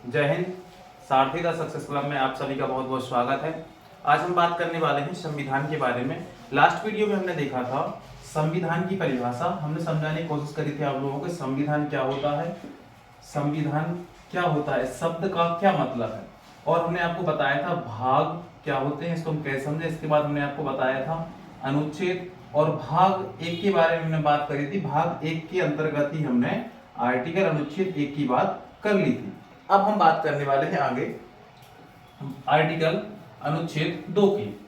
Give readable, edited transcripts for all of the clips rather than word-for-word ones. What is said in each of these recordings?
जय हिंद। सारथी the success club में आप सभी का बहुत बहुत स्वागत है। आज हम बात करने वाले हैं संविधान के बारे में। लास्ट वीडियो में हमने देखा था संविधान की परिभाषा, हमने समझाने की कोशिश करी थी आप लोगों को संविधान क्या होता है, संविधान क्या होता है, शब्द का क्या मतलब है, और हमने आपको बताया था भाग क्या होते हैं, इसको हम कैसे समझे। इसके बाद हमने आपको बताया था अनुच्छेद, और भाग एक के बारे में हमने बात करी थी। भाग एक के अंतर्गत ही हमने आर्टिकल अनुच्छेद एक की बात कर ली थी। अब हम बात करने वाले हैं आगे आर्टिकल अनुच्छेद 2 की।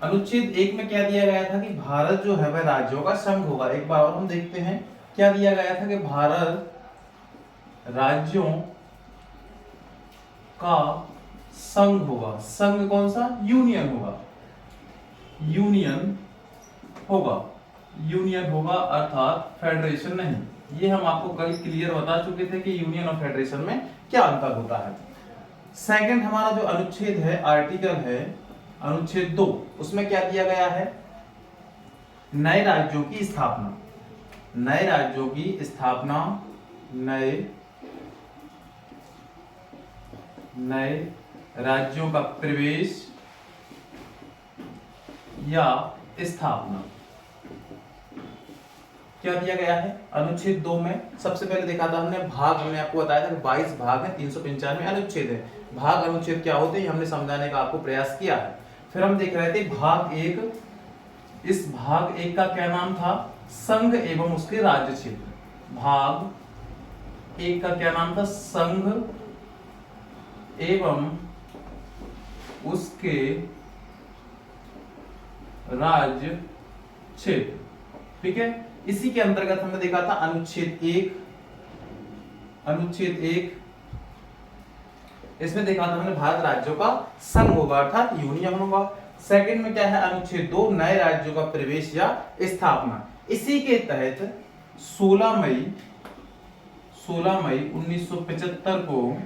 अनुच्छेद 1 में क्या दिया गया था कि भारत जो है वह राज्यों का संघ होगा। एक बार और हम देखते हैं क्या दिया गया था कि भारत राज्यों का संघ होगा। संघ कौन सा? यूनियन होगा। यूनियन होगा, यूनियन होगा अर्थात फेडरेशन नहीं। ये हम आपको कल क्लियर बता चुके थे कि यूनियन और फेडरेशन में क्या अंतर होता है। सेकंड हमारा जो अनुच्छेद है, आर्टिकल है अनुच्छेद 2, उसमें क्या दिया गया है? नए राज्यों की स्थापना। नए राज्यों की स्थापना, नए राज्यों का प्रवेश या स्थापना क्या दिया गया है अनुच्छेद 2 में। सबसे पहले देखा था हमने भाग, हमने आपको बताया था कि 22 भाग है, 395 अनुच्छेद है। भाग अनुच्छेद क्या होते हैं हमने समझाने का आपको प्रयास किया है। फिर हम देख रहे थे भाग एक, इस भाग एक का क्या नाम था? संघ एवं उसके राज्य क्षेत्र। भाग एक का क्या नाम था? संघ एवं उसके राज्य क्षेत्र। ठीक है, इसी के अंतर्गत हमने देखा था अनुच्छेद 1। अनुच्छेद 1 इसमें देखा था हमने भारत राज्यों का संघ होगा अर्थात यूनियन होगा। सेकंड में क्या है? अनुच्छेद 2 नए राज्यों का प्रवेश या स्थापना। इसी के तहत 16 मई 1975 को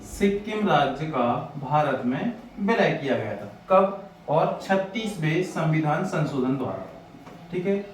सिक्किम राज्य का भारत में विलय किया गया था। कब? और 36वें संविधान संशोधन द्वारा। ठीक है,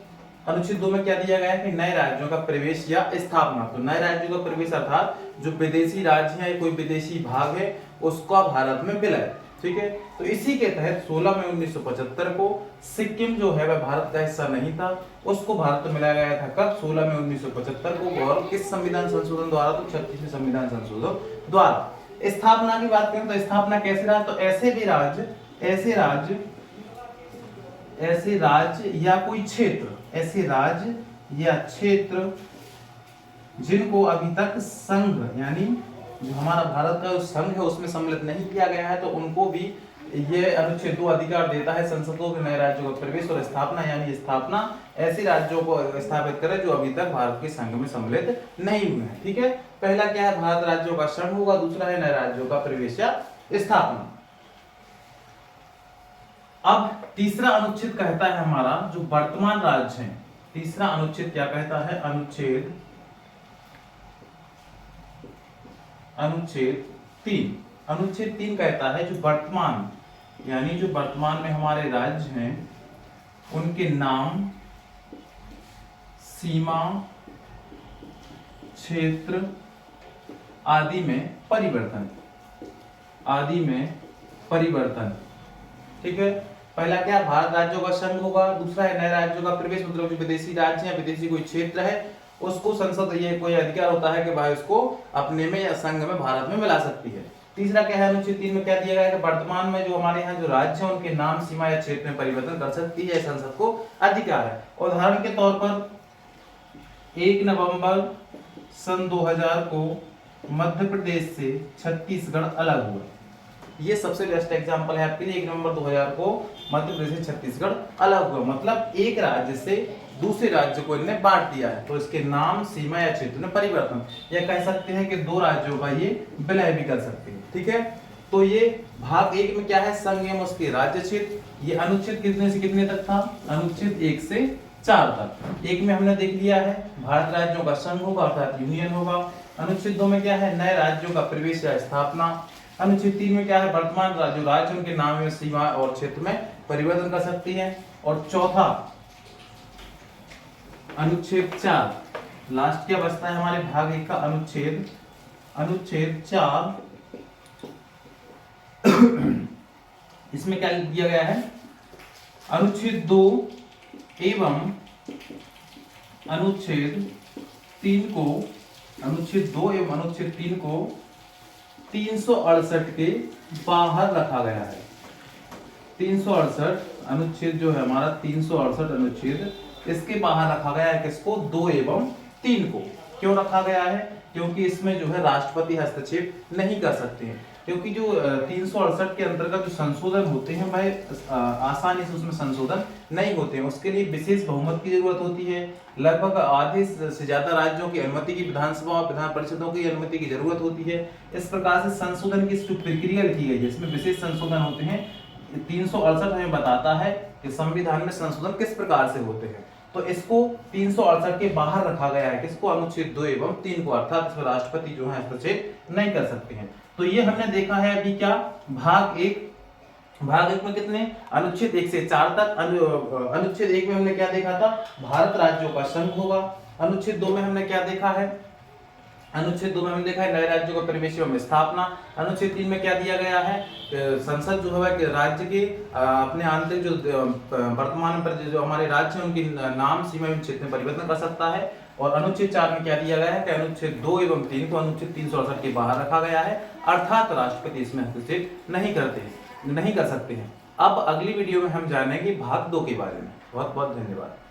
अनुच्छेद 2 में क्या दिया गया है कि नए राज्यों का प्रवेश या स्थापना। तो नए राज्यों का प्रवेश अर्थात जो विदेशी राज्य है, कोई विदेशी भाग है, उसका भारत में विलय। ठीक है, तो इसी के तहत 16 मई 1975 को सिक्किम जो है वह भारत का हिस्सा नहीं था, उसको भारत में मिलाया गया था। कब? 16 मई 1975 को। और किस संविधान संशोधन द्वारा? तो 36वें संविधान संशोधन द्वारा। स्थापना की बात करें तो स्थापना कैसे रहा? तो ऐसे राज्य या कोई क्षेत्र, ऐसे राज्य या क्षेत्र जिनको अभी तक संघ यानी जो हमारा भारत का संघ है उसमें सम्मिलित नहीं किया गया है, तो उनको भी ये अनुच्छेद 2 अधिकार देता है संसदों के नए राज्यों का प्रवेश और स्थापना, यानी स्थापना ऐसे राज्यों को स्थापित करे जो अभी तक भारत के संघ में सम्मिलित नहीं हुए हैं। ठीक है, पहला क्या है? भारत राज्यों का संघ होगा, दूसरा है नए राज्यों का प्रवेश या स्थापना। अब तीसरा अनुच्छेद कहता है हमारा जो वर्तमान राज्य है। तीसरा अनुच्छेद क्या कहता है? अनुच्छेद 3। अनुच्छेद 3 कहता है जो वर्तमान, यानी जो वर्तमान में हमारे राज्य हैं उनके नाम, सीमा, क्षेत्र आदि में परिवर्तन। ठीक है, पहला क्या? भारत राज्यों का संघ होगा, दूसरा है नए राज्यों का प्रवेश, मतलब जो विदेशी राज्य है, विदेशी कोई क्षेत्र है, उसको संसद ये कोई अधिकार होता है कि भाई उसको अपने में या संघ में भारत में मिला सकती है। तीसरा क्या है? अनुच्छेद 3 में क्या दिया गया है कि वर्तमान में जो हमारे यहाँ जो राज्य है उनके नाम, सीमा या क्षेत्र में परिवर्तन कर सकती है, संसद को अधिकार है। उदाहरण के तौर पर 1 नवंबर सन 2000 को मध्य प्रदेश से छत्तीसगढ़ अलग हुआ। ये सबसे बेस्ट एग्जांपल है आपके लिए। 1 नवंबर 2000 को मध्य प्रदेश से छत्तीसगढ़ अलग हुआ, मतलब एक राज्य से दूसरे राज्य को इन्हें बांट दिया है, तो इसके नाम, सीमा या क्षेत्र में परिवर्तन, या कह सकते हैं कि दो राज्यों का ये विलय भी कर सकते हैं। ठीक है, तो ये भाग 1 में क्या है? संघ एवं उसके राज्य क्षेत्र। ये अनुच्छेद कितने से कितने तक था? अनुच्छेद 1 से 4 तक। एक में हमने देख लिया है भारत राज्यों का संघ होगा अर्थात यूनियन होगा। अनुच्छेद 2 में क्या है? नए राज्यों का प्रवेश या स्थापना। अनुच्छेद 3 में क्या है? वर्तमान राज्य उनके नाम में, सीमा और क्षेत्र में परिवर्तन कर सकती है। और चौथा अनुच्छेद 4, लास्ट क्या बचता है हमारे भाग 1 का? अनुच्छेद 4 इसमें क्या दिया गया है, अनुच्छेद 2 एवं अनुच्छेद 3 को, अनुच्छेद 2 एवं अनुच्छेद 3 को 368 के बाहर रखा गया है। 368 अनुच्छेद जो है हमारा 368 अनुच्छेद, इसके बाहर रखा गया है किसको, 2 एवं 3 को। क्यों रखा गया है, क्योंकि इसमें जो है राष्ट्रपति हस्तक्षेप नहीं कर सकते हैं, क्योंकि जो 368 के अंतर्गत जो संशोधन होते हैं भाई आसानी से उसमें संशोधन नहीं होते हैं, उसके लिए विशेष बहुमत की जरूरत होती है। लगभग आधे से ज्यादा राज्यों की अनुमति की, विधानसभा और विधान परिषदों की अनुमति की जरूरत होती है। इस प्रकार से संशोधन की जो प्रक्रिया लिखी गई है इसमें विशेष संशोधन होते हैं। 368 हमें बताता है कि संविधान में संशोधन किस प्रकार से होते हैं, तो इसको 368 के बाहर रखा गया है किसको, अनुच्छेद 2 एवं 3 को, अर्थात इसमें राष्ट्रपति जो है हस्तक्षेप नहीं कर सकते हैं। तो ये हमने देखा है अभी क्या, भाग एक में कितने, अनुच्छेद 1 से 4 तक। अनुच्छेद 1 में हमने क्या देखा था, भारत राज्यों का संघ होगा। अनुच्छेद 2 में हमने क्या देखा है, अनुच्छेद 2 में हमने देखा है नए राज्यों का परिवेश एवं स्थापना। अनुच्छेद 3 में क्या दिया गया है, संसद जो है कि राज्य के अपने आंतरिक जो वर्तमान पर जो हमारे राज्य हैं उनकी नाम, सीमा एवं क्षेत्र में परिवर्तन कर सकता है। और अनुच्छेद 4 में क्या दिया गया है कि अनुच्छेद 2 एवं 3 को अनुच्छेद 368 के बाहर रखा गया है, अर्थात राष्ट्रपति इसमें हस्तक्षेप नहीं कर सकते हैं। अब अगली वीडियो में हम जानेंगे भाग 2 के बारे में। बहुत बहुत धन्यवाद।